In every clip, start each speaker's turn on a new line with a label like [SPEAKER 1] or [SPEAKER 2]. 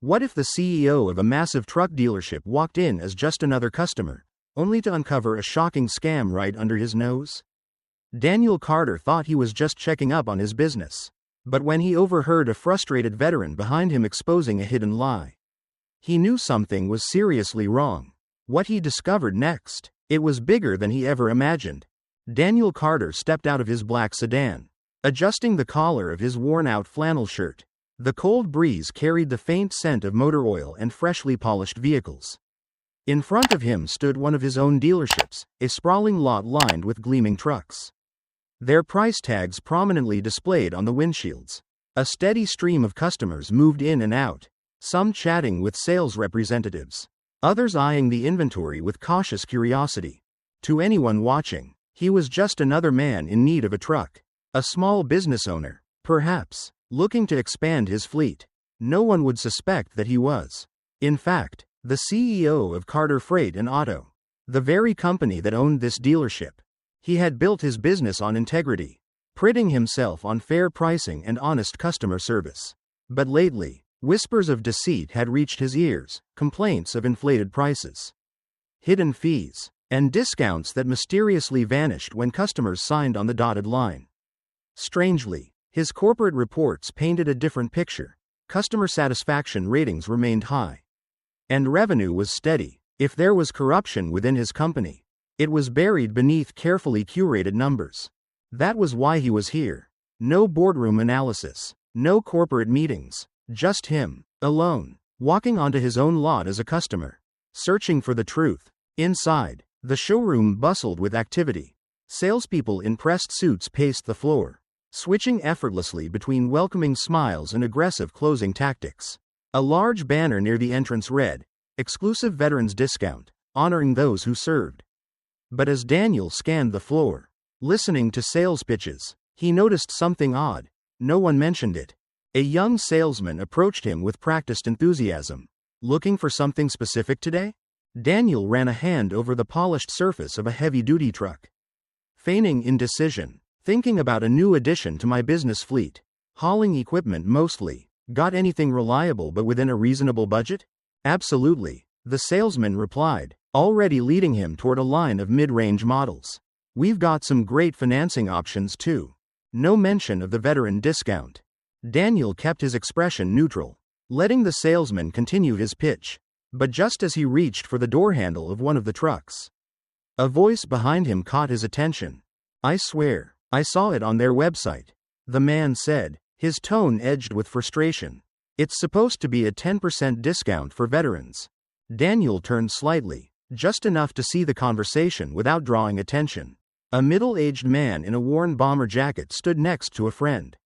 [SPEAKER 1] What if the CEO of a massive truck dealership walked in as just another customer, only to uncover a shocking scam right under his nose? Daniel Carter thought he was just checking up on his business. But when he overheard a frustrated veteran behind him exposing a hidden lie, he knew something was seriously wrong. What he discovered next, it was bigger than he ever imagined. Daniel Carter stepped out of his black sedan, adjusting the collar of his worn-out flannel shirt. The cold breeze carried the faint scent of motor oil and freshly polished vehicles. In front of him stood one of his own dealerships, a sprawling lot lined with gleaming trucks, their price tags prominently displayed on the windshields. A steady stream of customers moved in and out, some chatting with sales representatives, others eyeing the inventory with cautious curiosity. To anyone watching, he was just another man in need of a truck, a small business owner, perhaps, looking to expand his fleet. No one would suspect that he was, in fact, the CEO of Carter Freight and Auto, the very company that owned this dealership. He had built his business on integrity, priding himself on fair pricing and honest customer service. But lately, whispers of deceit had reached his ears, complaints of inflated prices, hidden fees, and discounts that mysteriously vanished when customers signed on the dotted line. Strangely, his corporate reports painted a different picture. Customer satisfaction ratings remained high, and revenue was steady. If there was corruption within his company, it was buried beneath carefully curated numbers. That was why he was here. No boardroom analysis, no corporate meetings, just him, alone, walking onto his own lot as a customer, searching for the truth. Inside, the showroom bustled with activity. Salespeople in pressed suits paced the floor, switching effortlessly between welcoming smiles and aggressive closing tactics. A large banner near the entrance read, "Exclusive Veterans Discount, honoring those who served." But as Daniel scanned the floor, listening to sales pitches, he noticed something odd. No one mentioned it. A young salesman approached him with practiced enthusiasm. "Looking for something specific today?" Daniel ran a hand over the polished surface of a heavy-duty truck, feigning indecision. "Thinking about a new addition to my business fleet. Hauling equipment mostly. Got anything reliable but within a reasonable budget?" "Absolutely," the salesman replied, already leading him toward a line of mid-range models. "We've got some great financing options too." No mention of the veteran discount. Daniel kept his expression neutral, letting the salesman continue his pitch. But just as he reached for the door handle of one of the trucks, a voice behind him caught his attention. "I swear, I saw it on their website," the man said, his tone edged with frustration. "It's supposed to be a 10% discount for veterans." Daniel turned slightly, just enough to see the conversation without drawing attention. A middle-aged man in a worn bomber jacket stood next to a friend,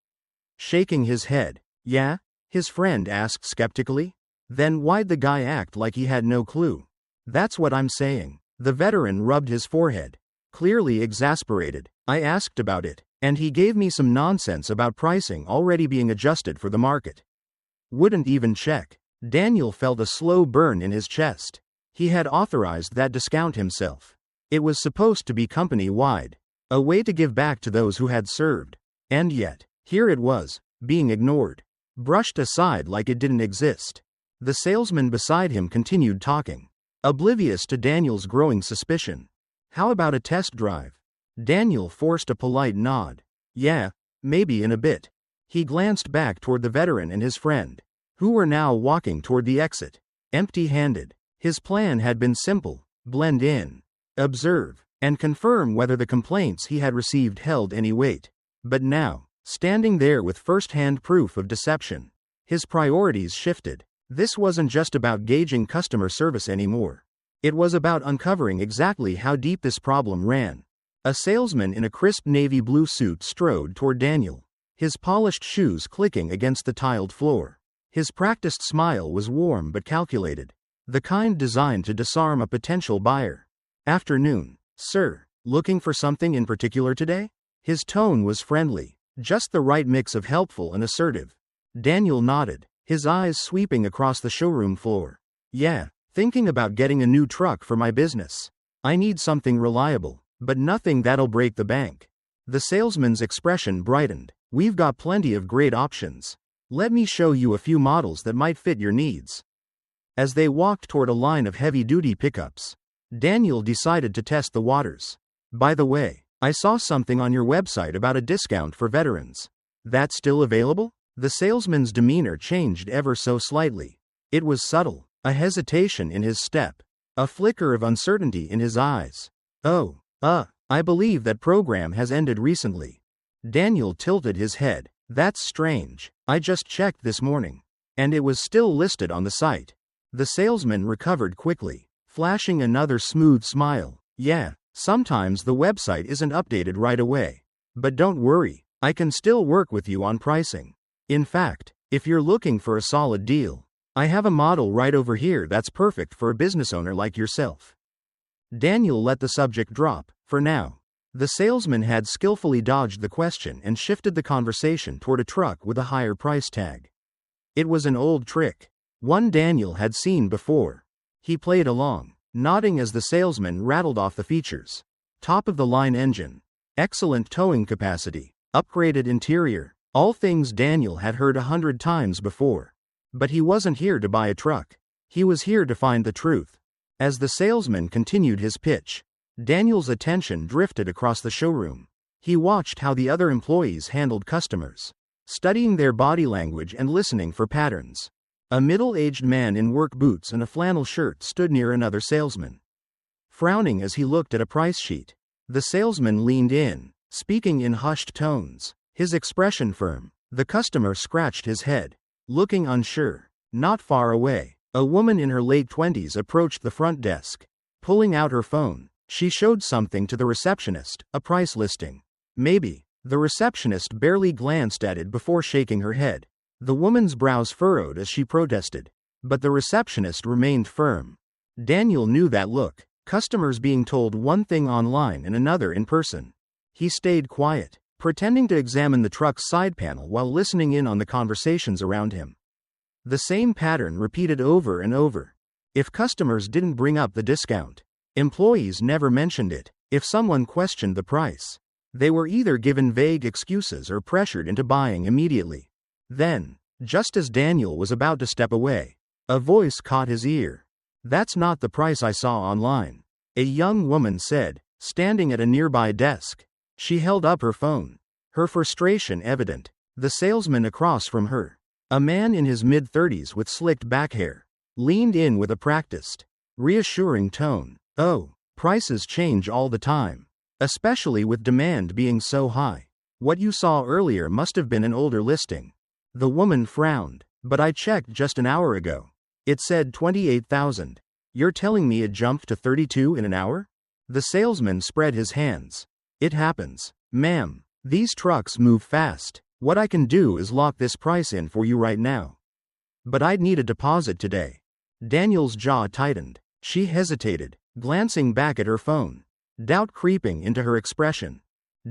[SPEAKER 1] shaking his head. "Yeah?" his friend asked skeptically. "Then why'd the guy act like he had no clue?" "That's what I'm saying." The veteran rubbed his forehead, clearly exasperated. "I asked about it, and he gave me some nonsense about pricing already being adjusted for the market. Wouldn't even check." Daniel felt a slow burn in his chest. He had authorized that discount himself. It was supposed to be company-wide, a way to give back to those who had served. And yet, here it was, being ignored, brushed aside like it didn't exist. The salesman beside him continued talking, oblivious to Daniel's growing suspicion. "How about a test drive?" Daniel forced a polite nod. "Yeah, maybe in a bit." He glanced back toward the veteran and his friend, who were now walking toward the exit, empty-handed. His plan had been simple: blend in, observe, and confirm whether the complaints he had received held any weight. But now, standing there with first-hand proof of deception, his priorities shifted. This wasn't just about gauging customer service anymore. It was about uncovering exactly how deep this problem ran. A salesman in a crisp navy blue suit strode toward Daniel, his polished shoes clicking against the tiled floor. His practiced smile was warm but calculated, the kind designed to disarm a potential buyer. "Afternoon, sir. Looking for something in particular today?" His tone was friendly, just the right mix of helpful and assertive. Daniel nodded, his eyes sweeping across the showroom floor. "Yeah, thinking about getting a new truck for my business. I need something reliable, but nothing that'll break the bank." The salesman's expression brightened. "We've got plenty of great options. Let me show you a few models that might fit your needs. As they walked toward a line of heavy-duty pickups, Daniel decided to test the waters. By the way, I saw something on your website about a discount for veterans. That's still available? The salesman's demeanor changed ever so slightly. It was subtle, a hesitation in his step, a flicker of uncertainty in his eyes. Oh, I believe that program has ended recently. Daniel tilted his head. That's strange. I just checked this morning, and it was still listed on the site. The salesman recovered quickly, flashing another smooth smile. Yeah, sometimes the website isn't updated right away. But don't worry, I can still work with you on pricing. In fact, if you're looking for a solid deal, I have a model right over here that's perfect for a business owner like yourself. Daniel let the subject drop, for now. The salesman had skillfully dodged the question and shifted the conversation toward a truck with a higher price tag. It was an old trick, one Daniel had seen before. He played along, nodding as the salesman rattled off the features. Top-of-the-line engine, excellent towing capacity, upgraded interior, all things Daniel had heard 100 times before. But he wasn't here to buy a truck. He was here to find the truth. As the salesman continued his pitch, Daniel's attention drifted across the showroom. He watched how the other employees handled customers, studying their body language and listening for patterns. A middle-aged man in work boots and a flannel shirt stood near another salesman, frowning as he looked at a price sheet. The salesman leaned in, speaking in hushed tones, his expression firm. The customer scratched his head, looking unsure. Not far away, a woman in her late 20s approached the front desk, pulling out her phone. She showed something to the receptionist, a price listing. Maybe. The receptionist barely glanced at it before shaking her head. The woman's brows furrowed as she protested, but the receptionist remained firm. Daniel knew that look, customers being told one thing online and another in person. He stayed quiet, pretending to examine the truck's side panel while listening in on the conversations around him. The same pattern repeated over and over. If customers didn't bring up the discount, employees never mentioned it. If someone questioned the price, they were either given vague excuses or pressured into buying immediately. Then, just as Daniel was about to step away, a voice caught his ear. "That's not the price I saw online," a young woman said, standing at a nearby desk. She held up her phone, her frustration evident. The salesman across from her, a man in his mid-30s with slicked back hair, leaned in with a practiced, reassuring tone. "Oh, prices change all the time, especially with demand being so high. What you saw earlier must have been an older listing." The woman frowned. "But I checked just an hour ago. It said 28,000. You're telling me it jumped to 32 in an hour?" The salesman spread his hands. "It happens, ma'am. These trucks move fast. What I can do is lock this price in for you right now. But I'd need a deposit today." Daniel's jaw tightened. She hesitated, glancing back at her phone, doubt creeping into her expression.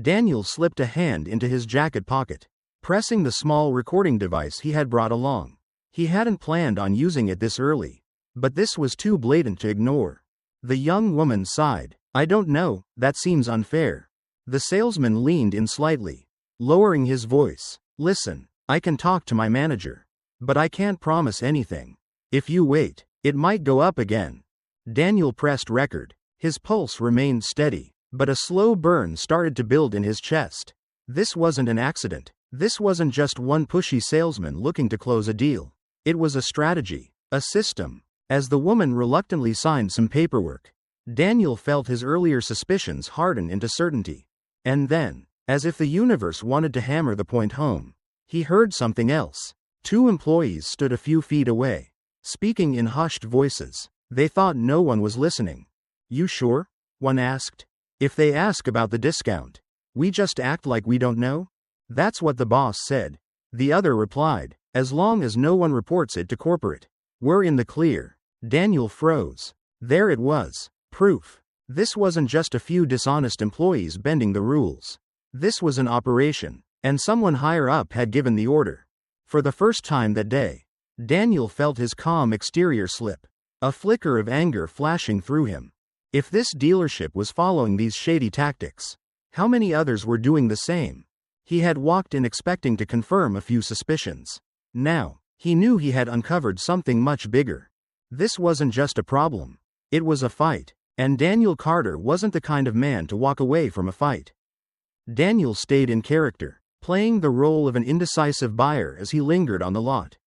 [SPEAKER 1] Daniel slipped a hand into his jacket pocket, pressing the small recording device he had brought along. He hadn't planned on using it this early, but this was too blatant to ignore. The young woman sighed. "I don't know, that seems unfair." The salesman leaned in slightly, lowering his voice. "Listen, I can talk to my manager, but I can't promise anything. If you wait, it might go up again." Daniel pressed record. His pulse remained steady, but a slow burn started to build in his chest. This wasn't an accident. This wasn't just one pushy salesman looking to close a deal. It was a strategy, a system. As the woman reluctantly signed some paperwork, Daniel felt his earlier suspicions harden into certainty. And then, as if the universe wanted to hammer the point home, he heard something else. Two employees stood a few feet away, speaking in hushed voices. They thought no one was listening. "You sure?" one asked. "If they ask about the discount, we just act like we don't know? That's what the boss said." The other replied, "As long as no one reports it to corporate, we're in the clear." Daniel froze. There it was. Proof. This wasn't just a few dishonest employees bending the rules. This was an operation, and someone higher up had given the order. For the first time that day, Daniel felt his calm exterior slip, a flicker of anger flashing through him. If this dealership was following these shady tactics, how many others were doing the same? He had walked in expecting to confirm a few suspicions, Now, he knew he had uncovered something much bigger. This wasn't just a problem. It was a fight. And Daniel Carter wasn't the kind of man to walk away from a fight. Daniel stayed in character, playing the role of an indecisive buyer as he lingered on the lot.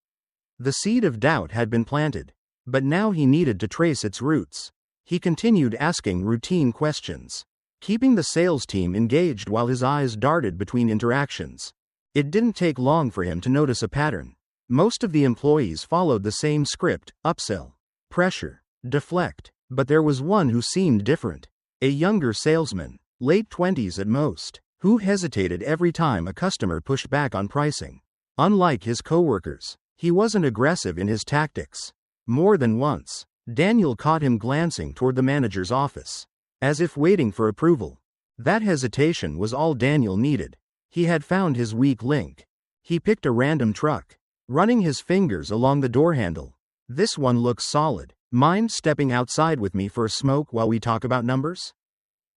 [SPEAKER 1] The seed of doubt had been planted, but now he needed to trace its roots. He continued asking routine questions, keeping the sales team engaged while his eyes darted between interactions. It didn't take long for him to notice a pattern. Most of the employees followed the same script: upsell, pressure, deflect. But there was one who seemed different. A younger salesman, late 20s at most, who hesitated every time a customer pushed back on pricing. Unlike his coworkers, he wasn't aggressive in his tactics. More than once, Daniel caught him glancing toward the manager's office, as if waiting for approval. That hesitation was all Daniel needed. He had found his weak link. He picked a random truck, running his fingers along the door handle. This one looks solid. Mind stepping outside with me for a smoke while we talk about numbers?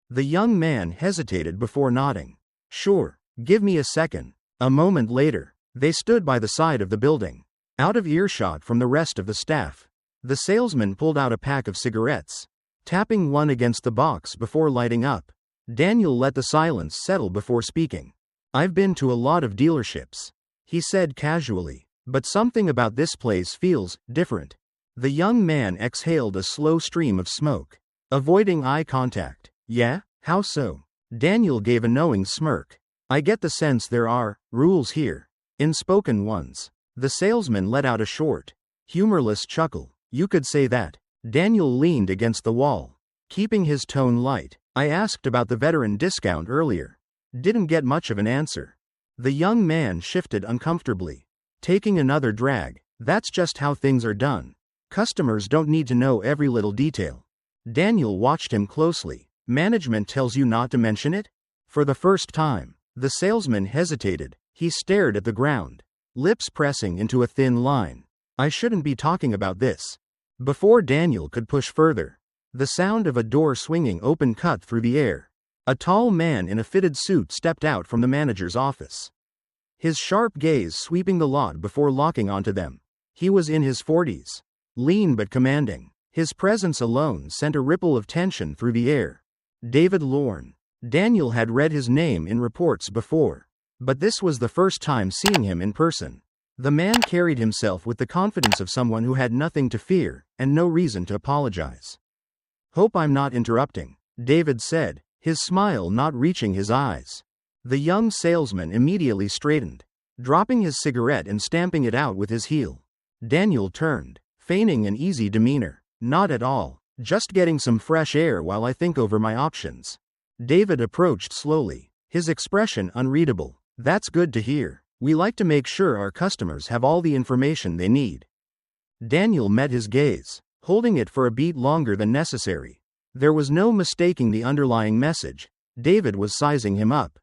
[SPEAKER 1] The young man hesitated before nodding. Sure, give me a second. A moment later, they stood by the side of the building, out of earshot from the rest of the staff. The salesman pulled out a pack of cigarettes, tapping one against the box before lighting up. Daniel let the silence settle before speaking. I've been to a lot of dealerships, he said casually, but something about this place feels different. The young man exhaled a slow stream of smoke, avoiding eye contact. Yeah? How so? Daniel gave a knowing smirk. I get the sense there are rules here. Unspoken ones. The salesman let out a short, humorless chuckle. You could say that. Daniel leaned against the wall, keeping his tone light. I asked about the veteran discount earlier. Didn't get much of an answer. The young man shifted uncomfortably, taking another drag. That's just how things are done. Customers don't need to know every little detail. Daniel watched him closely. Management tells you not to mention it? For the first time, the salesman hesitated. He stared at the ground, lips pressing into a thin line. I shouldn't be talking about this. Before Daniel could push further, the sound of a door swinging open cut through the air. A tall man in a fitted suit stepped out from the manager's office, his sharp gaze sweeping the lot before locking onto them. He was in his 40s. Lean but commanding. His presence alone sent a ripple of tension through the air. David Lorne. Daniel had read his name in reports before, but this was the first time seeing him in person. The man carried himself with the confidence of someone who had nothing to fear and no reason to apologize. Hope I'm not interrupting, David said, his smile not reaching his eyes. The young salesman immediately straightened, dropping his cigarette and stamping it out with his heel. Daniel turned, feigning an easy demeanor. Not at all. Just getting some fresh air while I think over my options. David approached slowly, his expression unreadable. That's good to hear. We like to make sure our customers have all the information they need. Daniel met his gaze, holding it for a beat longer than necessary. There was no mistaking the underlying message. David was sizing him up,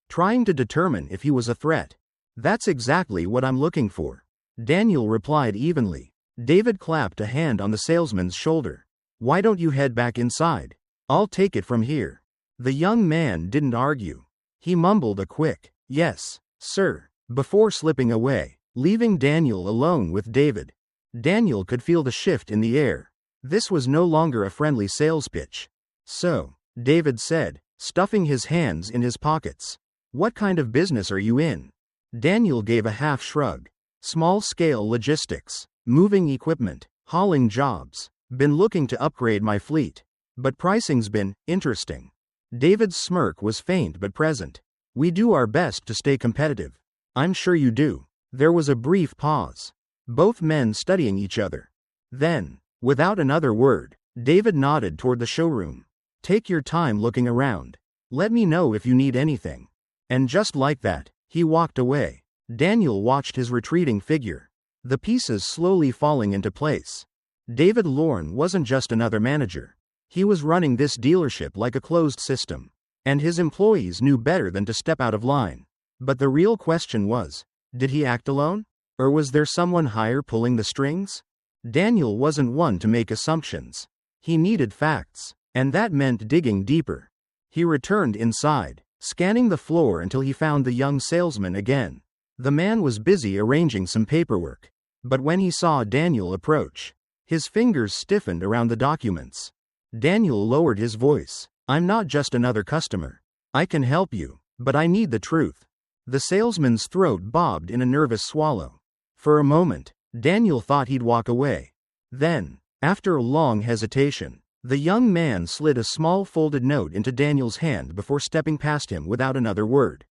[SPEAKER 1] trying to determine if he was a threat. That's exactly what I'm looking for, Daniel replied evenly. David clapped a hand on the salesman's shoulder. Why don't you head back inside? I'll take it from here. The young man didn't argue. He mumbled a quick, yes, sir, before slipping away, leaving Daniel alone with David. Daniel could feel the shift in the air. This was no longer a friendly sales pitch. So, David said, stuffing his hands in his pockets. What kind of business are you in? Daniel gave a half shrug. Small-scale logistics. Moving equipment, hauling jobs. Been looking to upgrade my fleet. But pricing's been interesting. David's smirk was faint but present. We do our best to stay competitive. I'm sure you do. There was a brief pause, both men studying each other. Then, without another word, David nodded toward the showroom. Take your time looking around. Let me know if you need anything. And just like that, he walked away. Daniel watched his retreating figure, the pieces slowly falling into place. David Lorne wasn't just another manager. He was running this dealership like a closed system, and his employees knew better than to step out of line. But the real question was, did he act alone? Or was there someone higher pulling the strings? Daniel wasn't one to make assumptions. He needed facts, and that meant digging deeper. He returned inside, scanning the floor until he found the young salesman again. The man was busy arranging some paperwork. But when he saw Daniel approach, his fingers stiffened around the documents. Daniel lowered his voice. "I'm not just another customer. I can help you, but I need the truth." The salesman's throat bobbed in a nervous swallow. For a moment, Daniel thought he'd walk away. Then, after a long hesitation, the young man slid a small folded note into Daniel's hand before stepping past him without another word.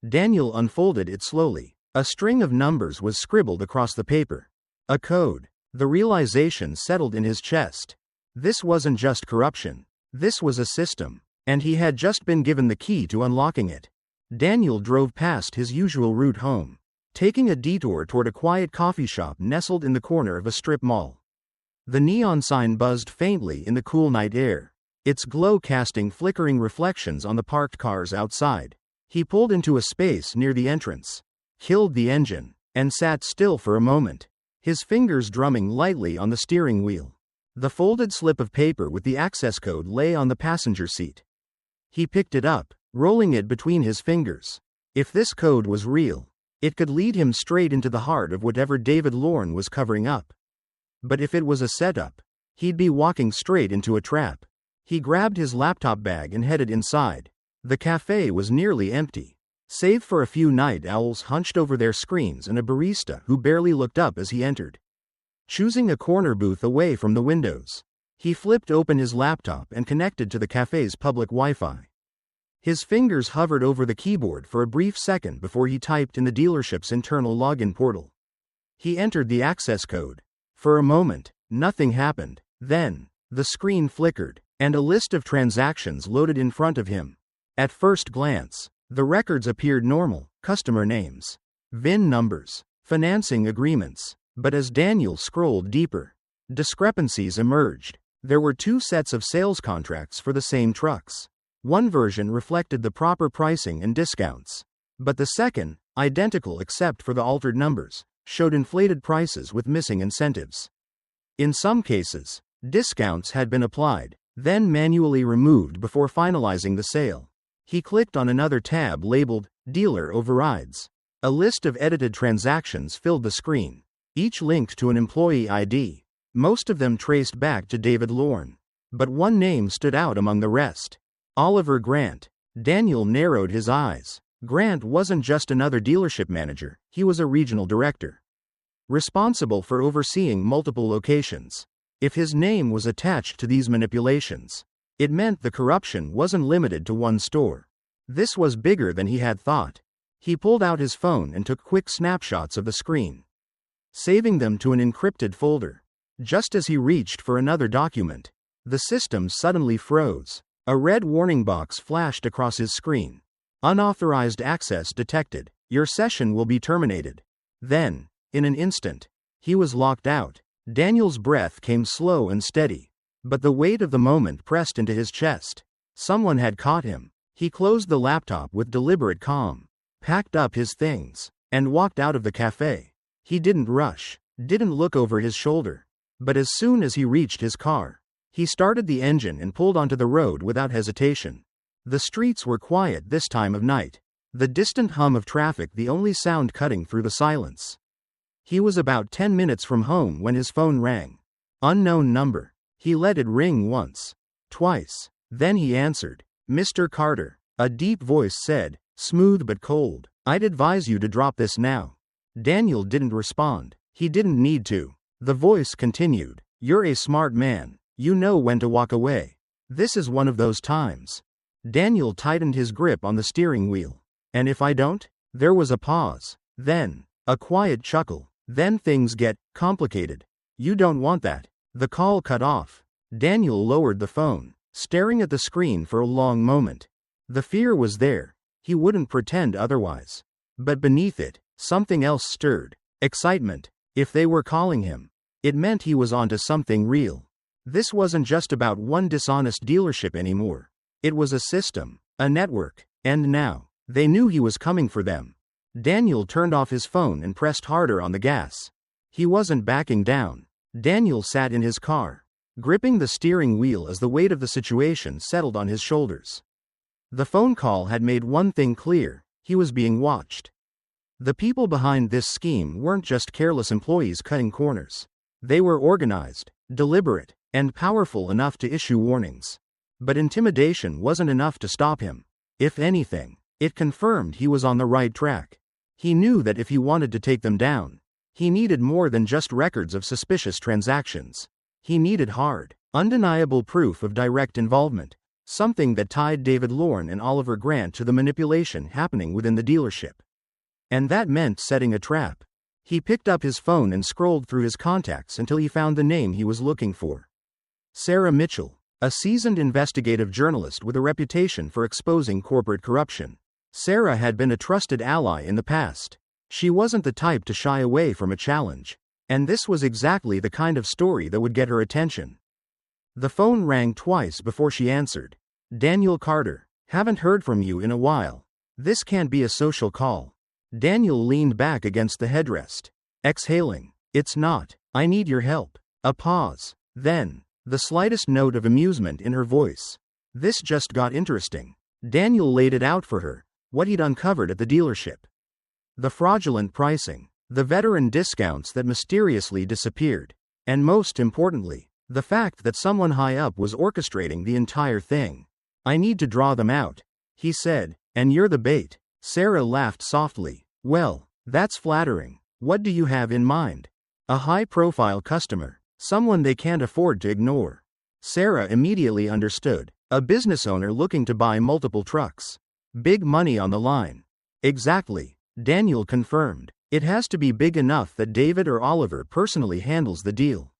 [SPEAKER 1] Daniel unfolded it slowly. A string of numbers was scribbled across the paper. A code. The realization settled in his chest. This wasn't just corruption. This was a system, and he had just been given the key to unlocking it. Daniel drove past his usual route home, taking a detour toward a quiet coffee shop nestled in the corner of a strip mall. The neon sign buzzed faintly in the cool night air, its glow casting flickering reflections on the parked cars outside. He pulled into a space near the entrance, killed the engine, and sat still for a moment, his fingers drumming lightly on the steering wheel. The folded slip of paper with the access code lay on the passenger seat. He picked it up, rolling it between his fingers. If this code was real, it could lead him straight into the heart of whatever David Lorne was covering up. But if it was a setup, he'd be walking straight into a trap. He grabbed his laptop bag and headed inside. The cafe was nearly empty, save for a few night owls hunched over their screens and a barista who barely looked up as he entered. Choosing a corner booth away from the windows, he flipped open his laptop and connected to the cafe's public Wi-Fi. His fingers hovered over the keyboard for a brief second before he typed in the dealership's internal login portal. He entered the access code. For a moment, nothing happened. Then, the screen flickered, and a list of transactions loaded in front of him. At first glance, the records appeared normal: customer names, VIN numbers, financing agreements. But as Daniel scrolled deeper, discrepancies emerged. There were two sets of sales contracts for the same trucks. One version reflected the proper pricing and discounts, but the second, identical except for the altered numbers, showed inflated prices with missing incentives. In some cases, discounts had been applied, then manually removed before finalizing the sale. He clicked on another tab labeled Dealer Overrides. A list of edited transactions filled the screen, each linked to an employee ID, most of them traced back to David Lorne. But one name stood out among the rest: Oliver Grant. Daniel narrowed his eyes. Grant wasn't just another dealership manager, he was a regional director, responsible for overseeing multiple locations. If his name was attached to these manipulations, it meant the corruption wasn't limited to one store. This was bigger than he had thought. He pulled out his phone and took quick snapshots of the screen, saving them to an encrypted folder. Just as he reached for another document, the system suddenly froze. A red warning box flashed across his screen. Unauthorized access detected. Your session will be terminated. Then, in an instant, he was locked out. Daniel's breath came slow and steady, but the weight of the moment pressed into his chest. Someone had caught him. He closed the laptop with deliberate calm, packed up his things, and walked out of the cafe. He didn't rush, didn't look over his shoulder. But as soon as he reached his car, he started the engine and pulled onto the road without hesitation. The streets were quiet this time of night, the distant hum of traffic the only sound cutting through the silence. He was about 10 minutes from home when his phone rang. Unknown number. He let it ring once, twice. Then he answered. "Mr. Carter," a deep voice said, smooth but cold. "I'd advise you to drop this now." Daniel didn't respond. He didn't need to. The voice continued. "You're a smart man. You know when to walk away. This is one of those times." Daniel tightened his grip on the steering wheel. "And if I don't?" There was a pause. Then, a quiet chuckle. "Then things get complicated. You don't want that." The call cut off. Daniel lowered the phone, staring at the screen for a long moment. The fear was there. He wouldn't pretend otherwise. But beneath it, something else stirred. Excitement. If they were calling him, it meant he was onto something real. This wasn't just about one dishonest dealership anymore. It was a system, a network, and now, they knew he was coming for them. Daniel turned off his phone and pressed harder on the gas. He wasn't backing down. Daniel sat in his car, gripping the steering wheel as the weight of the situation settled on his shoulders. The phone call had made one thing clear: he was being watched. The people behind this scheme weren't just careless employees cutting corners. They were organized, deliberate, and powerful enough to issue warnings. But intimidation wasn't enough to stop him. If anything, it confirmed he was on the right track. He knew that if he wanted to take them down, he needed more than just records of suspicious transactions. He needed hard, undeniable proof of direct involvement, something that tied David Lorne and Oliver Grant to the manipulation happening within the dealership. And that meant setting a trap. He picked up his phone and scrolled through his contacts until he found the name he was looking for. Sarah Mitchell, a seasoned investigative journalist with a reputation for exposing corporate corruption. Sarah had been a trusted ally in the past. She wasn't the type to shy away from a challenge, and this was exactly the kind of story that would get her attention. The phone rang twice before she answered. Daniel Carter, haven't heard from you in a while. This can't be a social call. Daniel leaned back against the headrest, exhaling. It's not. I need your help. A pause. Then, the slightest note of amusement in her voice. This just got interesting. Daniel laid it out for her, what he'd uncovered at the dealership. The fraudulent pricing, the veteran discounts that mysteriously disappeared, and most importantly, the fact that someone high up was orchestrating the entire thing. I need to draw them out, he said, and you're the bait. Sarah laughed softly. Well, that's flattering. What do you have in mind? A high-profile customer, someone they can't afford to ignore. Sarah immediately understood. A business owner looking to buy multiple trucks. Big money on the line. Exactly, Daniel confirmed. It has to be big enough that David or Oliver personally handles the deal.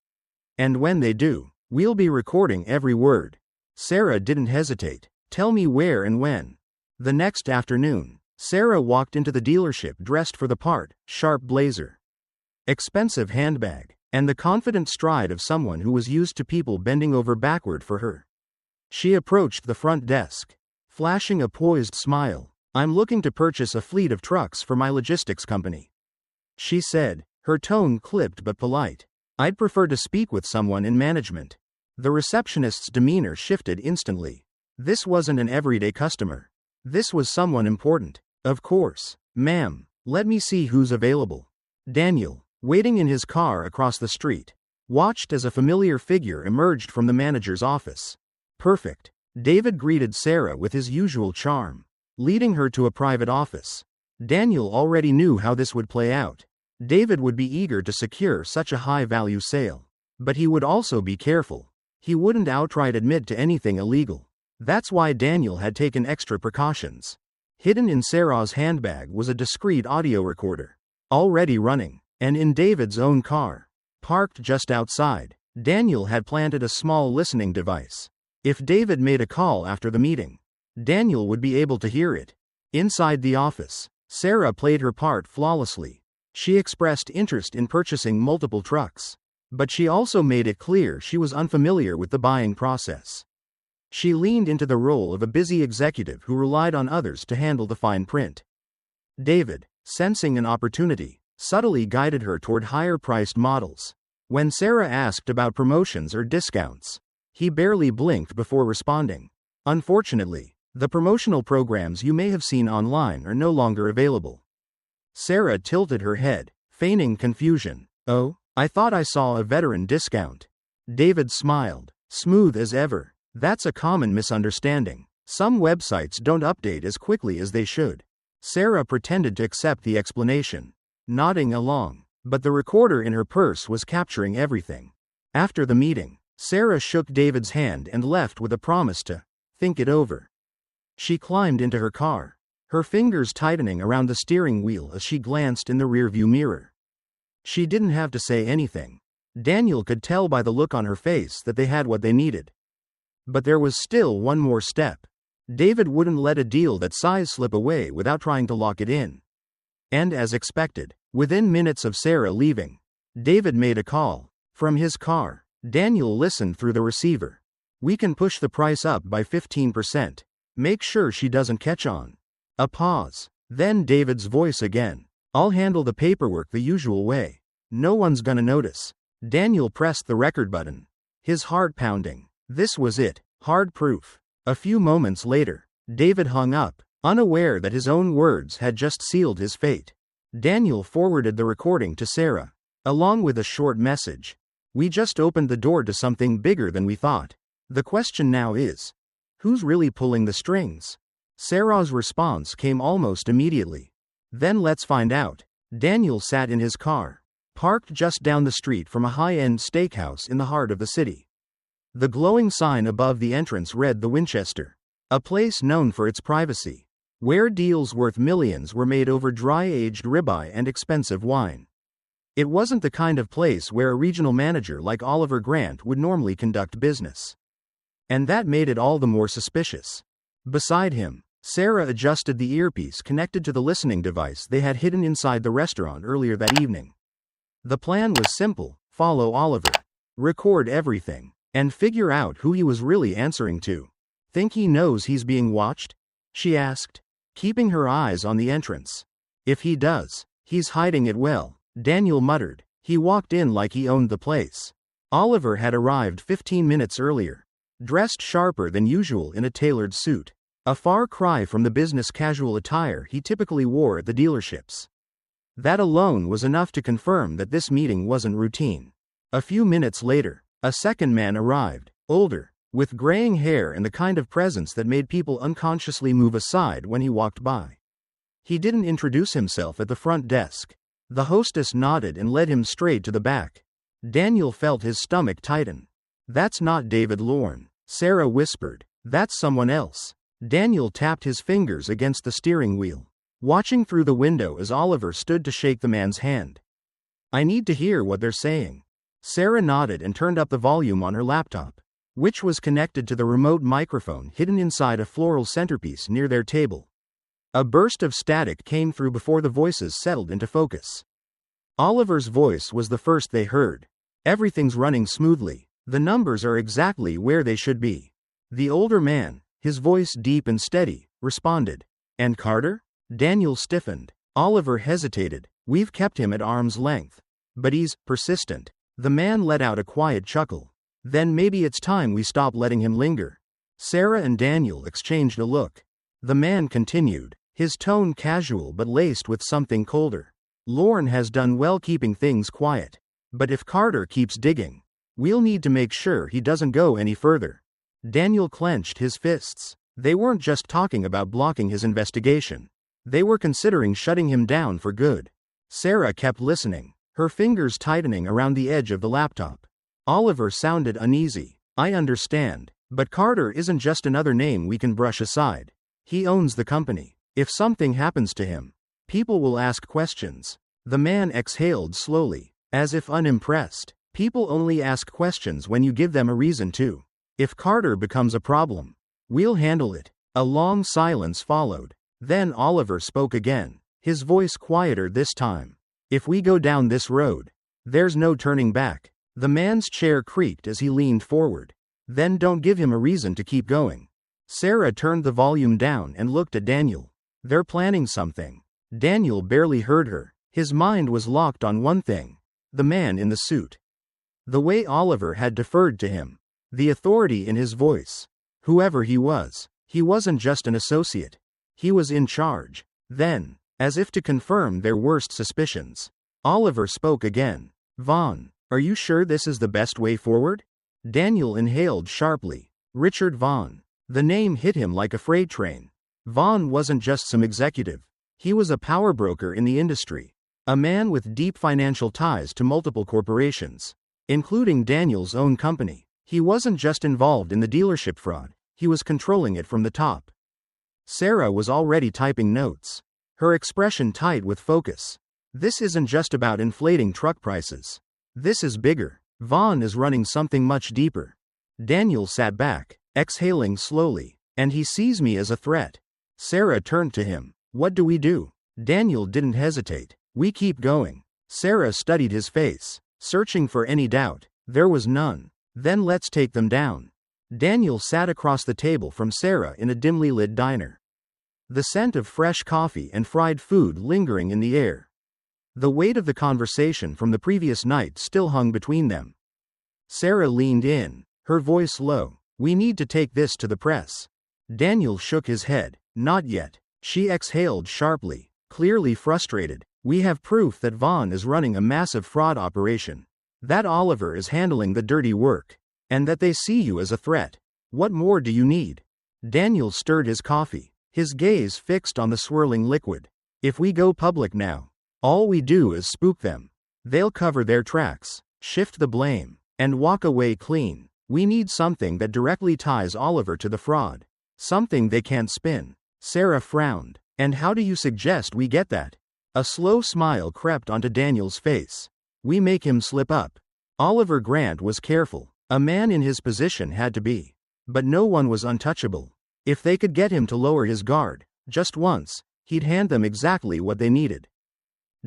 [SPEAKER 1] And when they do, we'll be recording every word. Sarah didn't hesitate. Tell me where and when. The next afternoon, Sarah walked into the dealership dressed for the part, sharp blazer, expensive handbag, and the confident stride of someone who was used to people bending over backward for her. She approached the front desk, flashing a poised smile. I'm looking to purchase a fleet of trucks for my logistics company, she said, her tone clipped but polite. I'd prefer to speak with someone in management. The receptionist's demeanor shifted instantly. This wasn't an everyday customer. This was someone important. Of course, ma'am. Let me see who's available. Daniel, waiting in his car across the street, watched as a familiar figure emerged from the manager's office. Perfect. David greeted Sarah with his usual charm, leading her to a private office. Daniel already knew how this would play out. David would be eager to secure such a high-value sale. But he would also be careful. He wouldn't outright admit to anything illegal. That's why Daniel had taken extra precautions. Hidden in Sarah's handbag was a discreet audio recorder, already running, and in David's own car, parked just outside, Daniel had planted a small listening device. If David made a call after the meeting, Daniel would be able to hear it. Inside the office, Sarah played her part flawlessly. She expressed interest in purchasing multiple trucks, but she also made it clear she was unfamiliar with the buying process. She leaned into the role of a busy executive who relied on others to handle the fine print. David, sensing an opportunity, subtly guided her toward higher-priced models. When Sarah asked about promotions or discounts, he barely blinked before responding. Unfortunately, the promotional programs you may have seen online are no longer available. Sarah tilted her head, feigning confusion. Oh, I thought I saw a veteran discount. David smiled, smooth as ever. That's a common misunderstanding. Some websites don't update as quickly as they should. Sarah pretended to accept the explanation, nodding along, but the recorder in her purse was capturing everything. After the meeting, Sarah shook David's hand and left with a promise to think it over. She climbed into her car, her fingers tightening around the steering wheel as she glanced in the rearview mirror. She didn't have to say anything. Daniel could tell by the look on her face that they had what they needed. But there was still one more step. David wouldn't let a deal that size slip away without trying to lock it in. And as expected, within minutes of Sarah leaving, David made a call. From his car, Daniel listened through the receiver. We can push the price up by 15%. Make sure she doesn't catch on. A pause. Then David's voice again. I'll handle the paperwork the usual way. No one's gonna notice. Daniel pressed the record button, his heart pounding. This was it, hard proof. A few moments later, David hung up, unaware that his own words had just sealed his fate. Daniel forwarded the recording to Sarah, along with a short message. We just opened the door to something bigger than we thought. The question now is, who's really pulling the strings? Sarah's response came almost immediately. Then let's find out. Daniel sat in his car, parked just down the street from a high-end steakhouse in the heart of the city. The glowing sign above the entrance read The Winchester, a place known for its privacy, where deals worth millions were made over dry-aged ribeye and expensive wine. It wasn't the kind of place where a regional manager like Oliver Grant would normally conduct business. And that made it all the more suspicious. Beside him, Sarah adjusted the earpiece connected to the listening device they had hidden inside the restaurant earlier that evening. The plan was simple: follow Oliver, record everything, and figure out who he was really answering to. Think he knows he's being watched? She asked, keeping her eyes on the entrance. If he does, he's hiding it well, Daniel muttered. He walked in like he owned the place. Oliver had arrived 15 minutes earlier, dressed sharper than usual in a tailored suit, a far cry from the business casual attire he typically wore at the dealerships. That alone was enough to confirm that this meeting wasn't routine. A few minutes later, a second man arrived, older, with graying hair and the kind of presence that made people unconsciously move aside when he walked by. He didn't introduce himself at the front desk. The hostess nodded and led him straight to the back. Daniel felt his stomach tighten. That's not David Lorne, Sarah whispered. That's someone else. Daniel tapped his fingers against the steering wheel, watching through the window as Oliver stood to shake the man's hand. I need to hear what they're saying. Sarah nodded and turned up the volume on her laptop, which was connected to the remote microphone hidden inside a floral centerpiece near their table. A burst of static came through before the voices settled into focus. Oliver's voice was the first they heard. Everything's running smoothly. The numbers are exactly where they should be. The older man, his voice deep and steady, responded. And Carter? Daniel stiffened. Oliver hesitated. We've kept him at arm's length. But he's persistent. The man let out a quiet chuckle. Then maybe it's time we stop letting him linger. Sarah and Daniel exchanged a look. The man continued, his tone casual but laced with something colder. Lorne has done well keeping things quiet. But if Carter keeps digging, we'll need to make sure he doesn't go any further. Daniel clenched his fists. They weren't just talking about blocking his investigation. They were considering shutting him down for good. Sarah kept listening, her fingers tightening around the edge of the laptop. Oliver sounded uneasy. I understand, but Carter isn't just another name we can brush aside. He owns the company. If something happens to him, people will ask questions. The man exhaled slowly, as if unimpressed. People only ask questions when you give them a reason to. If Carter becomes a problem, we'll handle it. A long silence followed. Then Oliver spoke again, his voice quieter this time. If we go down this road, there's no turning back. The man's chair creaked as he leaned forward. Then don't give him a reason to keep going. Sarah turned the volume down and looked at Daniel. They're planning something. Daniel barely heard her. His mind was locked on one thing. The man in the suit. The way Oliver had deferred to him. The authority in his voice. Whoever he wasn't just an associate. He was in charge. Then, as if to confirm their worst suspicions, Oliver spoke again. Vaughn, are you sure this is the best way forward? Daniel inhaled sharply. Richard Vaughn. The name hit him like a freight train. Vaughn wasn't just some executive. He was a power broker in the industry. A man with deep financial ties to multiple corporations, including Daniel's own company. He wasn't just involved in the dealership fraud, he was controlling it from the top. Sarah was already typing notes, her expression tight with focus. This isn't just about inflating truck prices. This is bigger. Vaughn is running something much deeper. Daniel sat back, exhaling slowly. And he sees me as a threat. Sarah turned to him. What do we do? Daniel didn't hesitate. We keep going. Sarah studied his face, searching for any doubt. There was none. Then let's take them down. Daniel sat across the table from Sarah in a dimly lit diner, the scent of fresh coffee and fried food lingering in the air. The weight of the conversation from the previous night still hung between them. Sarah leaned in, her voice low. We need to take this to the press. Daniel shook his head. Not yet. She exhaled sharply, clearly frustrated. We have proof that Vaughn is running a massive fraud operation. That Oliver is handling the dirty work. And that they see you as a threat. What more do you need? Daniel stirred his coffee, his gaze fixed on the swirling liquid. If we go public now, all we do is spook them. They'll cover their tracks, shift the blame, and walk away clean. We need something that directly ties Oliver to the fraud. Something they can't spin. Sarah frowned. And how do you suggest we get that? A slow smile crept onto Daniel's face. We make him slip up. Oliver Grant was careful. A man in his position had to be. But no one was untouchable. If they could get him to lower his guard, just once, he'd hand them exactly what they needed.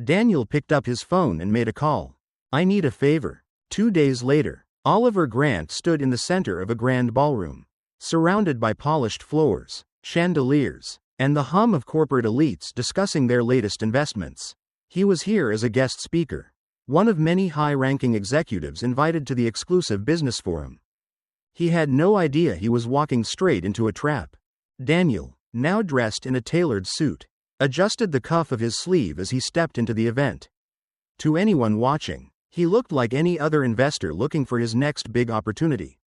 [SPEAKER 1] Daniel picked up his phone and made a call. I need a favor. 2 days later, Oliver Grant stood in the center of a grand ballroom, surrounded by polished floors, chandeliers, and the hum of corporate elites discussing their latest investments. He was here as a guest speaker, one of many high-ranking executives invited to the exclusive business forum. He had no idea he was walking straight into a trap. Daniel, now dressed in a tailored suit, adjusted the cuff of his sleeve as he stepped into the event. To anyone watching, he looked like any other investor looking for his next big opportunity.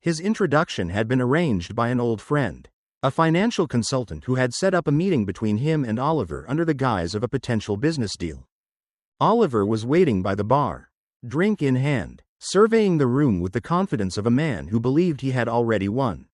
[SPEAKER 1] His introduction had been arranged by an old friend, a financial consultant who had set up a meeting between him and Oliver under the guise of a potential business deal. Oliver was waiting by the bar, drink in hand, surveying the room with the confidence of a man who believed he had already won.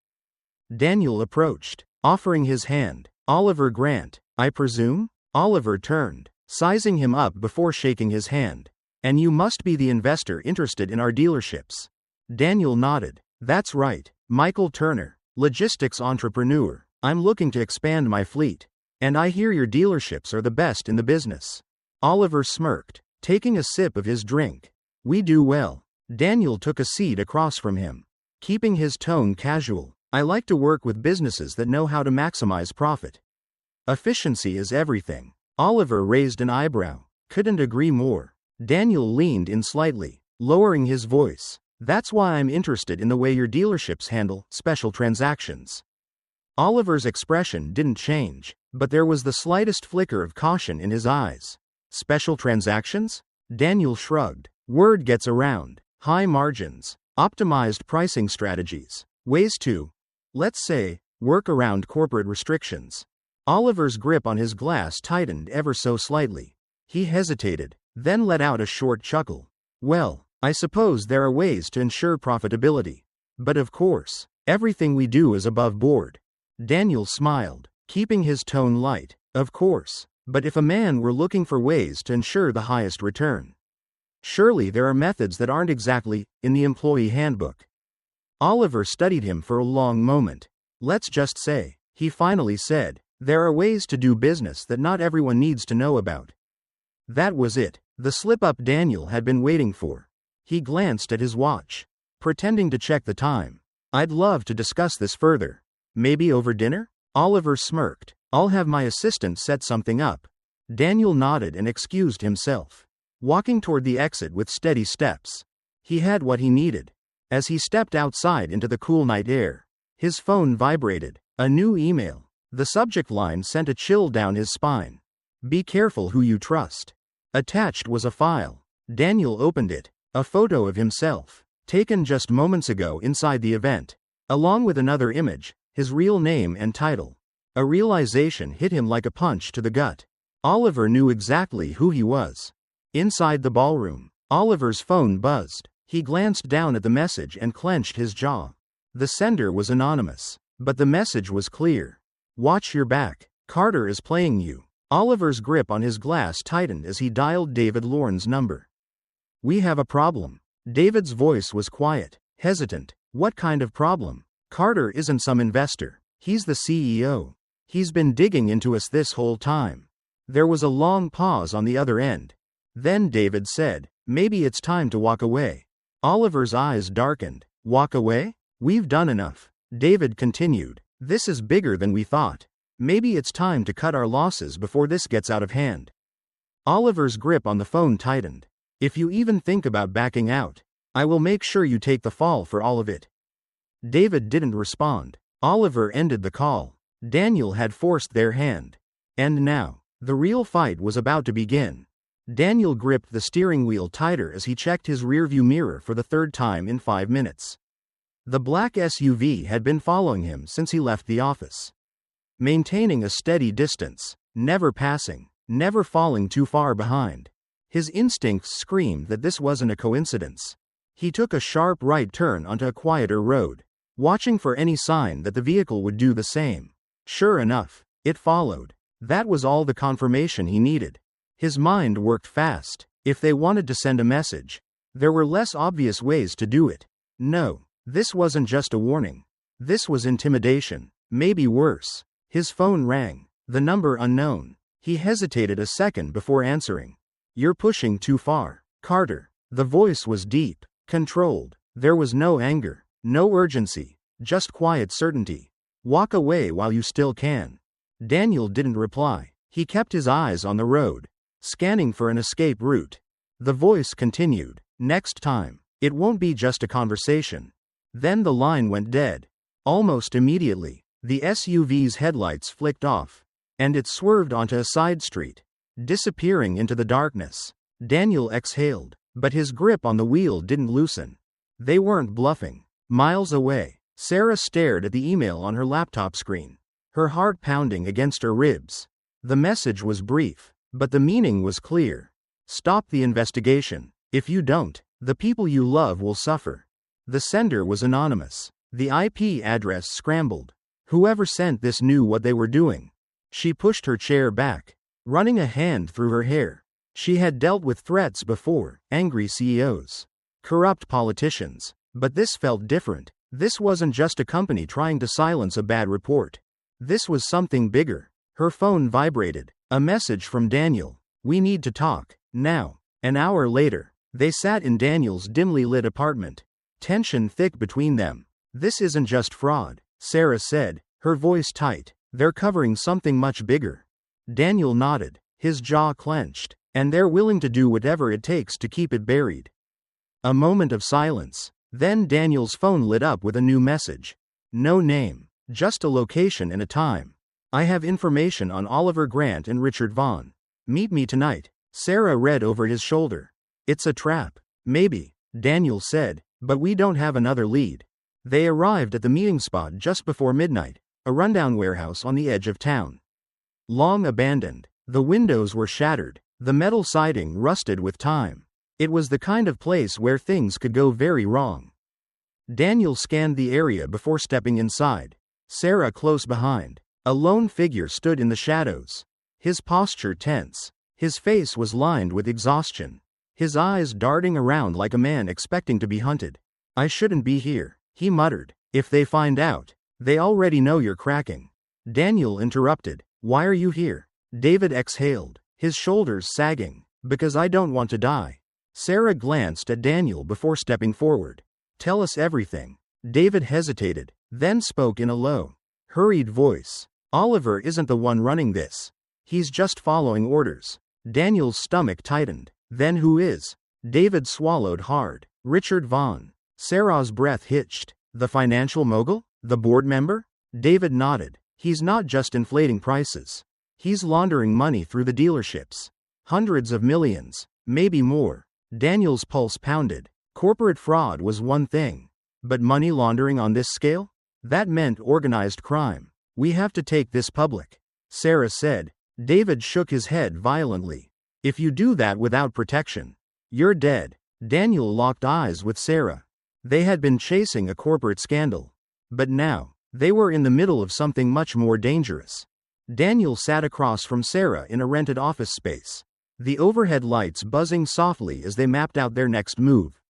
[SPEAKER 1] Daniel approached, offering his hand. Oliver Grant, I presume? Oliver turned, sizing him up before shaking his hand. And you must be the investor interested in our dealerships. Daniel nodded. That's right, Michael Turner, logistics entrepreneur. I'm looking to expand my fleet. And I hear your dealerships are the best in the business. Oliver smirked, taking a sip of his drink. We do well. Daniel took a seat across from him, keeping his tone casual. I like to work with businesses that know how to maximize profit. Efficiency is everything. Oliver raised an eyebrow. Couldn't agree more. Daniel leaned in slightly, lowering his voice. That's why I'm interested in the way your dealerships handle special transactions. Oliver's expression didn't change, but there was the slightest flicker of caution in his eyes. Special transactions? Daniel shrugged. Word gets around. High margins, optimized pricing strategies, ways to, let's say, work around corporate restrictions. Oliver's grip on his glass tightened ever so slightly. He hesitated, then let out a short chuckle. Well, I suppose there are ways to ensure profitability. But of course, everything we do is above board. Daniel smiled, keeping his tone light. Of course, but if a man were looking for ways to ensure the highest return, surely there are methods that aren't exactly in the employee handbook. Oliver studied him for a long moment. Let's just say, he finally said, there are ways to do business that not everyone needs to know about. That was it, the slip-up Daniel had been waiting for. He glanced at his watch, pretending to check the time. I'd love to discuss this further. Maybe over dinner? Oliver smirked. I'll have my assistant set something up. Daniel nodded and excused himself, walking toward the exit with steady steps. He had what he needed. As he stepped outside into the cool night air, his phone vibrated. A new email. The subject line sent a chill down his spine. Be careful who you trust. Attached was a file. Daniel opened it. A photo of himself, taken just moments ago inside the event, along with another image, his real name and title. A realization hit him like a punch to the gut. Oliver knew exactly who he was. Inside the ballroom, Oliver's phone buzzed. He glanced down at the message and clenched his jaw. The sender was anonymous, but the message was clear. Watch your back. Carter is playing you. Oliver's grip on his glass tightened as he dialed David Lorne's number. We have a problem. David's voice was quiet, hesitant. What kind of problem? Carter isn't some investor. He's the CEO. He's been digging into us this whole time. There was a long pause on the other end. Then David said, maybe it's time to walk away. Oliver's eyes darkened. Walk away? We've done enough. David continued. This is bigger than we thought. Maybe it's time to cut our losses before this gets out of hand. Oliver's grip on the phone tightened. If you even think about backing out, I will make sure you take the fall for all of it. David didn't respond. Oliver ended the call. Daniel had forced their hand. And now, The real fight was about to begin. Daniel gripped the steering wheel tighter as he checked his rearview mirror for the third time in 5 minutes. The black SUV had been following him since he left the office. Maintaining a steady distance, never passing, never falling too far behind. His instincts screamed that this wasn't a coincidence. He took a sharp right turn onto a quieter road, watching for any sign that the vehicle would do the same. Sure enough, it followed. That was all the confirmation he needed. His mind worked fast. If they wanted to send a message, there were less obvious ways to do it. No, this wasn't just a warning. This was intimidation. Maybe worse. His phone rang. The number unknown. He hesitated a second before answering. "You're pushing too far, Carter." The voice was deep, controlled. There was no anger, no urgency, just quiet certainty. "Walk away while you still can." Daniel didn't reply. He kept his eyes on the road, scanning for an escape route. The voice continued. "Next time, it won't be just a conversation." Then the line went dead. Almost immediately, the SUV's headlights flicked off, and it swerved onto a side street, disappearing into the darkness. Daniel exhaled, but his grip on the wheel didn't loosen. They weren't bluffing. Miles away, Sarah stared at the email on her laptop screen, her heart pounding against her ribs. The message was brief, but the meaning was clear. "Stop the investigation. If you don't, the people you love will suffer." The sender was anonymous. The IP address scrambled. Whoever sent this knew what they were doing. She pushed her chair back, running a hand through her hair. She had dealt with threats before, angry CEOs, corrupt politicians, but this felt different. This wasn't just a company trying to silence a bad report. This was something bigger. Her phone vibrated. A message from Daniel. "We need to talk, now." An hour later, they sat in Daniel's dimly lit apartment, tension thick between them. "This isn't just fraud," Sarah said, her voice tight. "They're covering something much bigger." Daniel nodded, his jaw clenched. "And they're willing to do whatever it takes to keep it buried." A moment of silence. Then Daniel's phone lit up with a new message. No name, just a location and a time. "I have information on Oliver Grant and Richard Vaughn. Meet me tonight." Sarah read over his shoulder. "It's a trap." "Maybe," Daniel said, "but we don't have another lead." They arrived at the meeting spot just before midnight, a rundown warehouse on the edge of town. Long abandoned, the windows were shattered, the metal siding rusted with time. It was the kind of place where things could go very wrong. Daniel scanned the area before stepping inside. Sarah close behind. A lone figure stood in the shadows, his posture tense. His face was lined with exhaustion, his eyes darting around like a man expecting to be hunted. "I shouldn't be here," he muttered. "If they find out, they already know you're cracking." Daniel interrupted. "Why are you here?" David exhaled, his shoulders sagging. "Because I don't want to die." Sarah glanced at Daniel before stepping forward. "Tell us everything." David hesitated, then spoke in a low, hurried voice. "Oliver isn't the one running this. He's just following orders." Daniel's stomach tightened. "Then who is?" David swallowed hard. "Richard Vaughn." Sarah's breath hitched. "The financial mogul? The board member?" David nodded. "He's not just inflating prices. He's laundering money through the dealerships. Hundreds of millions, maybe more." Daniel's pulse pounded. Corporate fraud was one thing, but money laundering on this scale? That meant organized crime. "We have to take this public," Sarah said. David shook his head violently. "If you do that without protection, you're dead." Daniel locked eyes with Sarah. They had been chasing a corporate scandal, but now, they were in the middle of something much more dangerous. Daniel sat across from Sarah in a rented office space, the overhead lights buzzing softly as they mapped out their next move.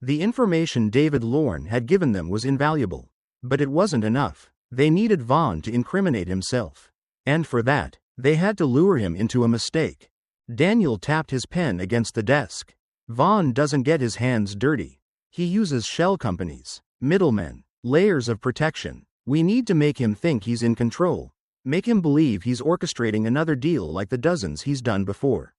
[SPEAKER 1] The information David Lorne had given them was invaluable, but it wasn't enough. They needed Vaughn to incriminate himself. And for that, they had to lure him into a mistake. Daniel tapped his pen against the desk. "Vaughn doesn't get his hands dirty. He uses shell companies, middlemen, layers of protection. We need to make him think he's in control. Make him believe he's orchestrating another deal like the dozens he's done before."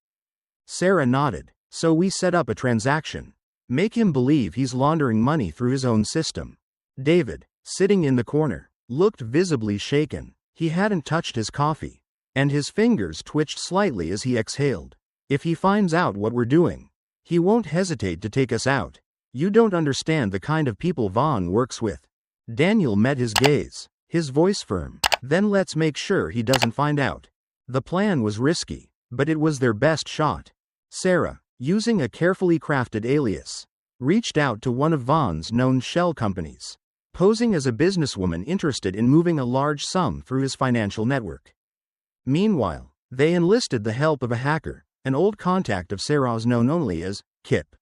[SPEAKER 1] Sarah nodded. "So we set up a transaction. Make him believe he's laundering money through his own system." David, sitting in the corner, looked visibly shaken. He hadn't touched his coffee. And his fingers twitched slightly as he exhaled. If he finds out what we're doing, he won't hesitate to take us out. You don't understand the kind of people Vaughn works with. Daniel met his gaze, his voice firm. Then let's make sure he doesn't find out. The plan was risky, but it was their best shot. Sarah, using a carefully crafted alias, reached out to one of Vaughn's known shell companies, posing as a businesswoman interested in moving a large sum through his financial network. Meanwhile, they enlisted the help of a hacker, an old contact of Sarah's known only as Kip.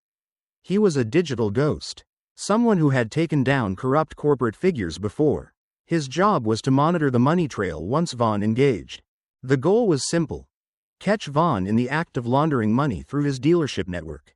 [SPEAKER 1] He was a digital ghost, someone who had taken down corrupt corporate figures before. His job was to monitor the money trail once Vaughn engaged. The goal was simple: catch Vaughn in the act of laundering money through his dealership network.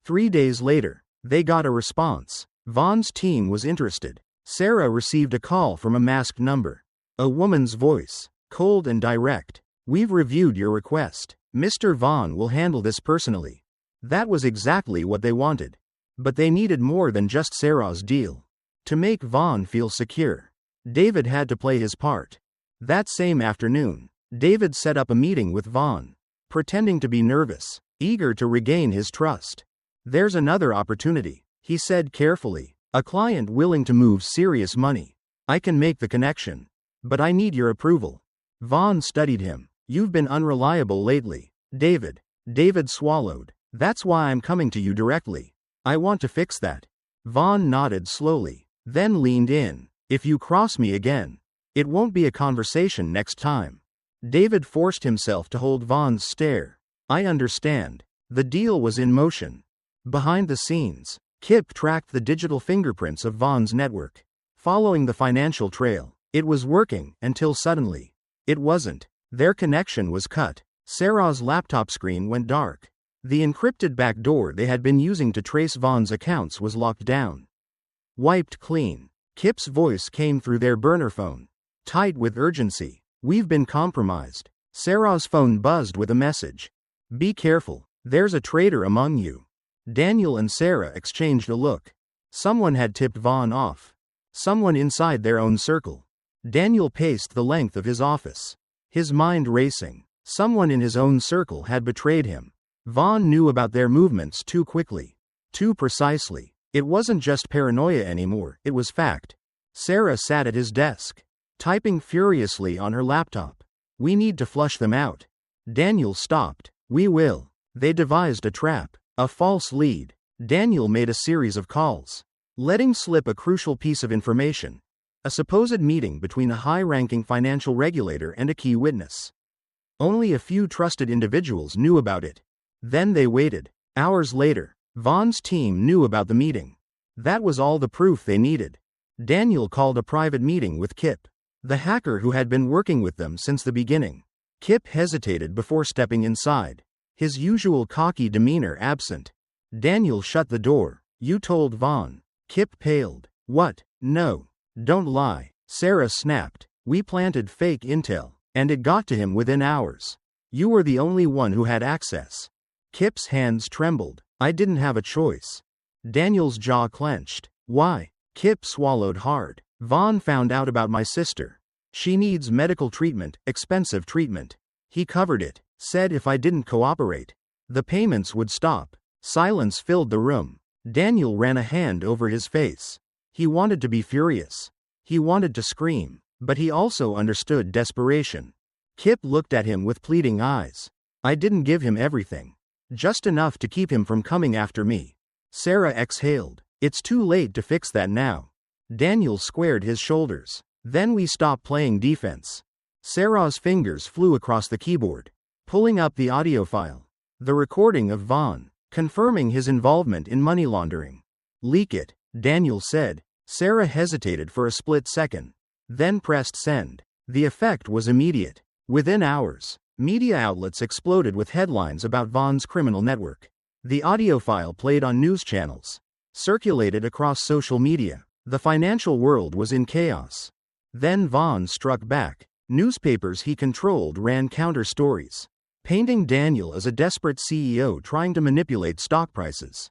[SPEAKER 1] 3 days later, they got a response. Vaughn's team was interested. Sarah received a call from a masked number. A woman's voice, cold and direct. "We've reviewed your request. Mr. Vaughn will handle this personally." That was exactly what they wanted. But they needed more than just Sarah's deal. To make Vaughn feel secure, David had to play his part. That same afternoon, David set up a meeting with Vaughn, pretending to be nervous, eager to regain his trust. "There's another opportunity," he said carefully. "A client willing to move serious money. I can make the connection, but I need your approval." Vaughn studied him. "You've been unreliable lately, David." David swallowed. "That's why I'm coming to you directly. I want to fix that." Vaughn nodded slowly, then leaned in. "If you cross me again, it won't be a conversation next time." David forced himself to hold Vaughn's stare. "I understand." The deal was in motion. Behind the scenes, Kip tracked the digital fingerprints of Vaughn's network, following the financial trail. It was working until suddenly, it wasn't. Their connection was cut. Sarah's laptop screen went dark. The encrypted backdoor they had been using to trace Vaughn's accounts was locked down. Wiped clean. Kip's voice came through their burner phone, tight with urgency. "We've been compromised." Sarah's phone buzzed with a message. "Be careful, there's a traitor among you." Daniel and Sarah exchanged a look. Someone had tipped Vaughn off. Someone inside their own circle. Daniel paced the length of his office, his mind racing. Someone in his own circle had betrayed him. Vaughn knew about their movements too quickly, too precisely. It wasn't just paranoia anymore, it was fact. Sarah sat at his desk, typing furiously on her laptop. "We need to flush them out." Daniel stopped. "We will." They devised a trap, a false lead. Daniel made a series of calls, letting slip a crucial piece of information: a supposed meeting between a high-ranking financial regulator and a key witness. Only a few trusted individuals knew about it. Then they waited. Hours later, Vaughn's team knew about the meeting. That was all the proof they needed. Daniel called a private meeting with Kip, the hacker who had been working with them since the beginning. Kip hesitated before stepping inside, his usual cocky demeanor absent. Daniel shut the door. "You told Vaughn." Kip paled. "What? No. Don't lie." Sarah snapped. "We planted fake intel, and it got to him within hours. You were the only one who had access." Kip's hands trembled. "I didn't have a choice." Daniel's jaw clenched. "Why?" Kip swallowed hard. "Vaughn found out about my sister. She needs medical treatment, expensive treatment. He covered it, said if I didn't cooperate, the payments would stop." Silence filled the room. Daniel ran a hand over his face. He wanted to be furious. He wanted to scream, but he also understood desperation. Kip looked at him with pleading eyes. "I didn't give him everything. Just enough to keep him from coming after me." Sarah exhaled. "It's too late to fix that now." Daniel squared his shoulders. "Then we stop playing defense." Sarah's fingers flew across the keyboard, pulling up the audio file. The recording of Vaughn, confirming his involvement in money laundering. "Leak it," Daniel said. Sarah hesitated for a split second, then pressed send. The effect was immediate. Within hours, media outlets exploded with headlines about Vaughn's criminal network. The audio file played on news channels, circulated across social media. The financial world was in chaos. Then Vaughn struck back. Newspapers he controlled ran counter stories, painting Daniel as a desperate CEO trying to manipulate stock prices.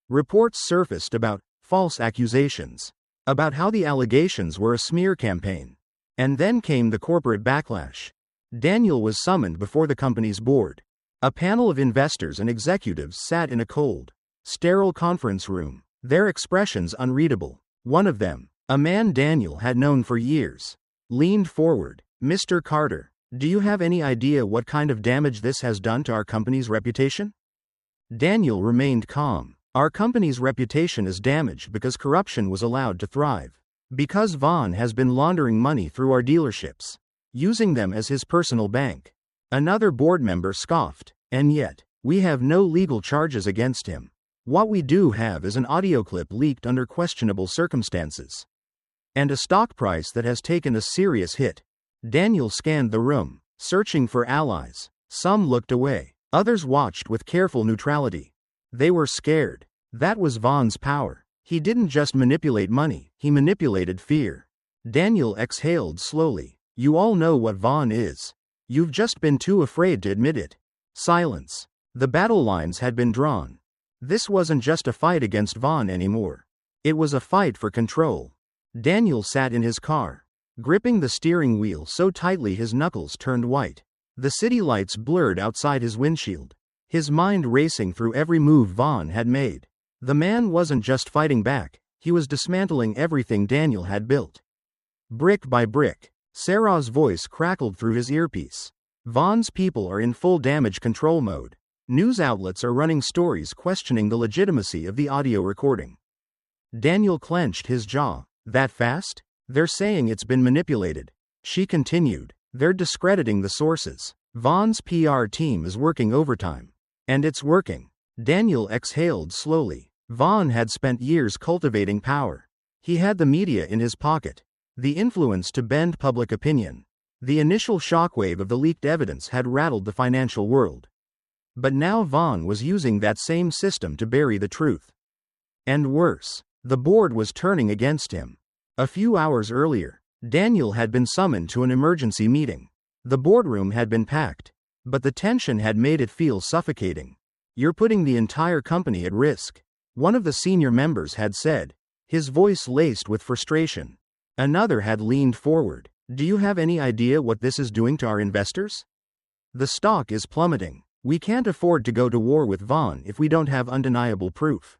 [SPEAKER 1] Reports surfaced about false accusations, about how the allegations were a smear campaign. And then came the corporate backlash. Daniel was summoned before the company's board. A panel of investors and executives sat in a cold, sterile conference room, their expressions unreadable. One of them, a man Daniel had known for years, leaned forward. "Mr. Carter, do you have any idea what kind of damage this has done to our company's reputation?" Daniel remained calm. "Our company's reputation is damaged because corruption was allowed to thrive. Because Vaughn has been laundering money through our dealerships, using them as his personal bank." Another board member scoffed. "And yet, we have no legal charges against him. What we do have is an audio clip leaked under questionable circumstances. And a stock price that has taken a serious hit." Daniel scanned the room, searching for allies. Some looked away. Others watched with careful neutrality. They were scared. That was Vaughn's power. He didn't just manipulate money, he manipulated fear. Daniel exhaled slowly. "You all know what Vaughn is. You've just been too afraid to admit it." Silence. The battle lines had been drawn. This wasn't just a fight against Vaughn anymore. It was a fight for control. Daniel sat in his car, gripping the steering wheel so tightly his knuckles turned white. The city lights blurred outside his windshield, his mind racing through every move Vaughn had made. The man wasn't just fighting back, he was dismantling everything Daniel had built. Brick by brick, Sarah's voice crackled through his earpiece. "Vaughn's people are in full damage control mode. News outlets are running stories questioning the legitimacy of the audio recording." Daniel clenched his jaw. "That fast? They're saying it's been manipulated." She continued. "They're discrediting the sources. Vaughn's PR team is working overtime. And it's working." Daniel exhaled slowly. Vaughn had spent years cultivating power. He had the media in his pocket, the influence to bend public opinion. The initial shockwave of the leaked evidence had rattled the financial world. But now Vaughn was using that same system to bury the truth. And worse, the board was turning against him. A few hours earlier, Daniel had been summoned to an emergency meeting. The boardroom had been packed, but the tension had made it feel suffocating. "You're putting the entire company at risk," one of the senior members had said, his voice laced with frustration. Another had leaned forward. "Do you have any idea what this is doing to our investors? The stock is plummeting. We can't afford to go to war with Vaughn if we don't have undeniable proof."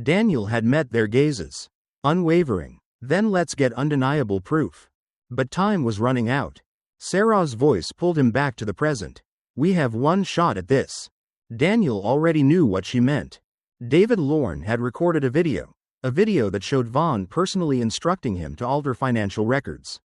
[SPEAKER 1] Daniel had met their gazes. Unwavering. "Then let's get undeniable proof." But time was running out. Sarah's voice pulled him back to the present. "We have one shot at this." Daniel already knew what she meant. David Lorne had recorded a video that showed Vaughn personally instructing him to alter financial records,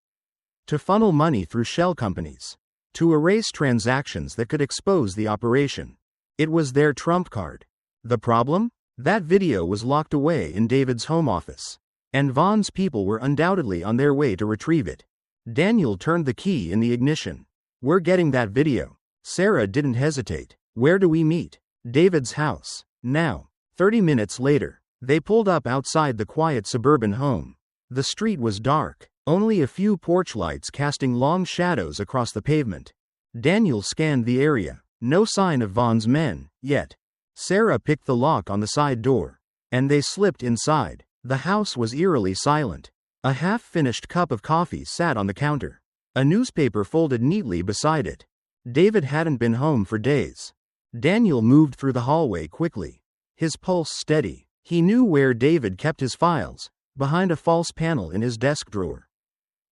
[SPEAKER 1] to funnel money through shell companies, to erase transactions that could expose the operation. It was their trump card. The problem? That video was locked away in David's home office, and Vaughn's people were undoubtedly on their way to retrieve it. Daniel turned the key in the ignition. "We're getting that video." Sarah didn't hesitate. "Where do we meet?" "David's house." Now. 30 minutes later, they pulled up outside the quiet suburban home. The street was dark, only a few porch lights casting long shadows across the pavement. Daniel scanned the area. No sign of Vaughn's men, yet. Sarah picked the lock on the side door, and they slipped inside. The house was eerily silent. A half-finished cup of coffee sat on the counter, a newspaper folded neatly beside it. David hadn't been home for days. Daniel moved through the hallway quickly, his pulse steady. He knew where David kept his files, behind a false panel in his desk drawer.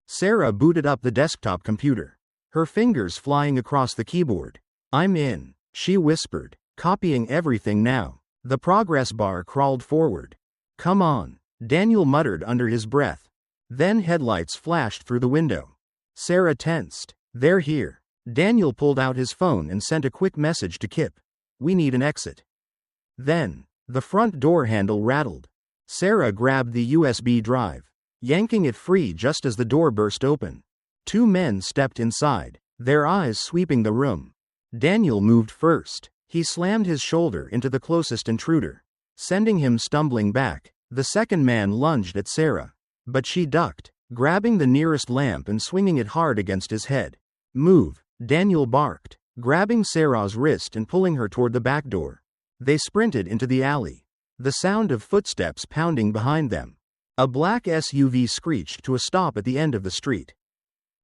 [SPEAKER 1] Sarah booted up the desktop computer, her fingers flying across the keyboard. "I'm in," she whispered, copying everything now. The progress bar crawled forward. "Come on," Daniel muttered under his breath. Then headlights flashed through the window. Sarah tensed. "They're here." Daniel pulled out his phone and sent a quick message to Kip. "We need an exit." Then, the front door handle rattled. Sarah grabbed the USB drive, yanking it free just as the door burst open. Two men stepped inside, their eyes sweeping the room. Daniel moved first. He slammed his shoulder into the closest intruder, sending him stumbling back. The second man lunged at Sarah, but she ducked, grabbing the nearest lamp and swinging it hard against his head. "Move," Daniel barked, grabbing Sarah's wrist and pulling her toward the back door. They sprinted into the alley, the sound of footsteps pounding behind them. A black SUV screeched to a stop at the end of the street.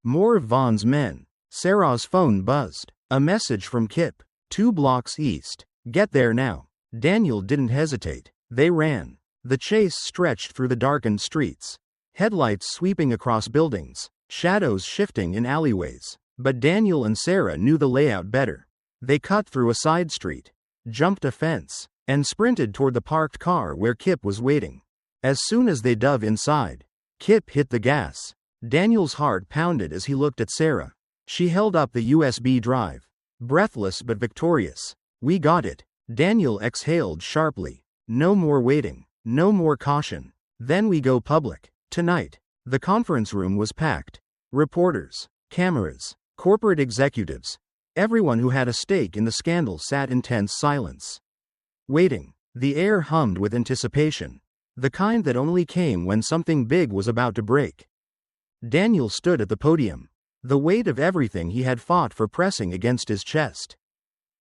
[SPEAKER 1] More of Vaughn's men. Sarah's phone buzzed. A message from Kip. 2 blocks east. Get there now. Daniel didn't hesitate. They ran. The chase stretched through the darkened streets. Headlights sweeping across buildings. Shadows shifting in alleyways. But Daniel and Sarah knew the layout better. They cut through a side street, jumped a fence, and sprinted toward the parked car where Kip was waiting. As soon as they dove inside, Kip hit the gas. Daniel's heart pounded as he looked at Sarah. She held up the USB drive, breathless but victorious. We got it. Daniel exhaled sharply. No more waiting. No more caution. Then we go public. Tonight. The conference room was packed. Reporters, cameras, corporate executives. Everyone who had a stake in the scandal sat in tense silence. Waiting. The air hummed with anticipation. The kind that only came when something big was about to break. Daniel stood at the podium, the weight of everything he had fought for pressing against his chest.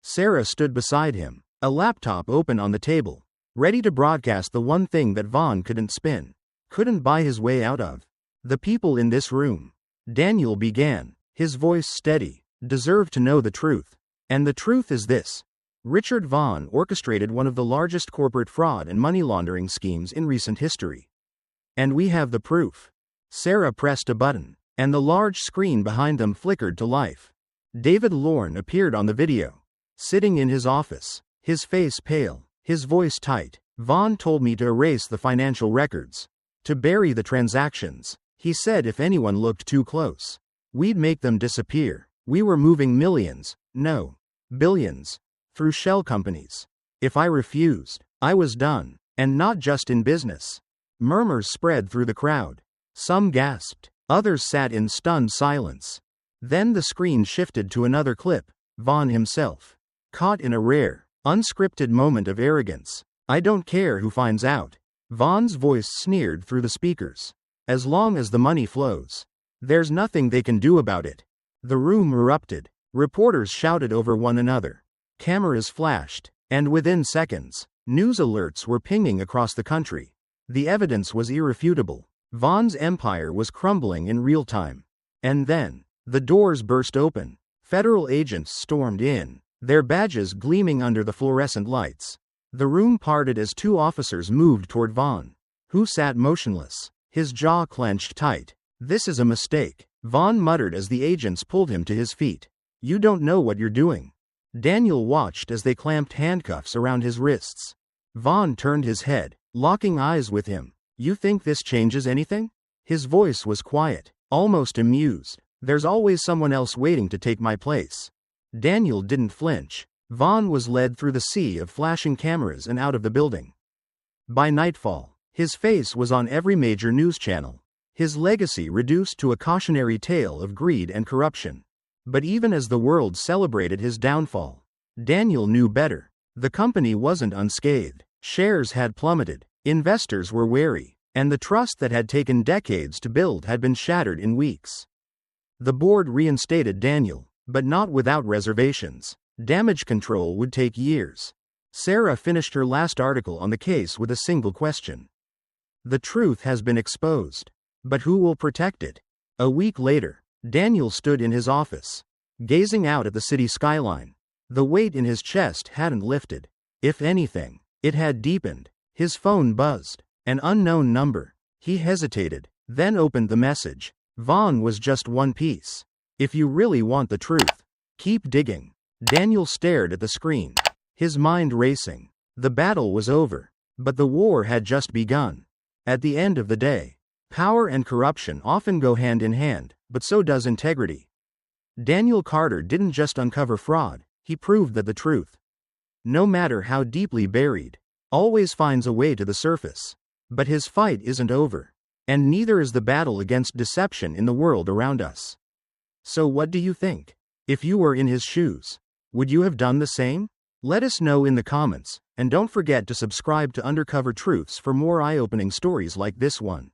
[SPEAKER 1] Sarah stood beside him, a laptop open on the table, ready to broadcast the one thing that Vaughn couldn't spin, couldn't buy his way out of. The people in this room, Daniel began, his voice steady, deserve to know the truth. And the truth is this. Richard Vaughn orchestrated one of the largest corporate fraud and money laundering schemes in recent history. And we have the proof. Sarah pressed a button, and the large screen behind them flickered to life. David Lorne appeared on the video, sitting in his office, his face pale, his voice tight. Vaughn told me to erase the financial records, to bury the transactions. He said if anyone looked too close, we'd make them disappear. We were moving millions, no, billions, through shell companies. If I refused, I was done. And not just in business. Murmurs spread through the crowd. Some gasped. Others sat in stunned silence. Then the screen shifted to another clip. Vaughn himself, caught in a rare, unscripted moment of arrogance. I don't care who finds out. Vaughn's voice sneered through the speakers. As long as the money flows, there's nothing they can do about it. The room erupted. Reporters shouted over one another. Cameras flashed, and within seconds, news alerts were pinging across the country. The evidence was irrefutable. Vaughn's empire was crumbling in real time. And then, the doors burst open. Federal agents stormed in, their badges gleaming under the fluorescent lights. The room parted as 2 officers moved toward Vaughn, who sat motionless, his jaw clenched tight. This is a mistake, Vaughn muttered as the agents pulled him to his feet. You don't know what you're doing. Daniel watched as they clamped handcuffs around his wrists. Vaughn turned his head, locking eyes with him. You think this changes anything? His voice was quiet, almost amused. There's always someone else waiting to take my place. Daniel didn't flinch. Vaughn was led through the sea of flashing cameras and out of the building. By nightfall, his face was on every major news channel. His legacy reduced to a cautionary tale of greed and corruption. But even as the world celebrated his downfall, Daniel knew better. The company wasn't unscathed. Shares had plummeted, investors were wary, and the trust that had taken decades to build had been shattered in weeks. The board reinstated Daniel, but not without reservations. Damage control would take years. Sarah finished her last article on the case with a single question. The truth has been exposed. But who will protect it? A week later, Daniel stood in his office, gazing out at the city skyline. The weight in his chest hadn't lifted. If anything, it had deepened. His phone buzzed. An unknown number. He hesitated, then opened the message. Vaughn was just one piece. If you really want the truth, keep digging. Daniel stared at the screen, his mind racing. The battle was over, but the war had just begun. At the end of the day, power and corruption often go hand in hand, but so does integrity. Daniel Carter didn't just uncover fraud, he proved that the truth, no matter how deeply buried, always finds a way to the surface. But his fight isn't over, and neither is the battle against deception in the world around us. So what do you think? If you were in his shoes, would you have done the same? Let us know in the comments, and don't forget to subscribe to Undercover Truths for more eye-opening stories like this one.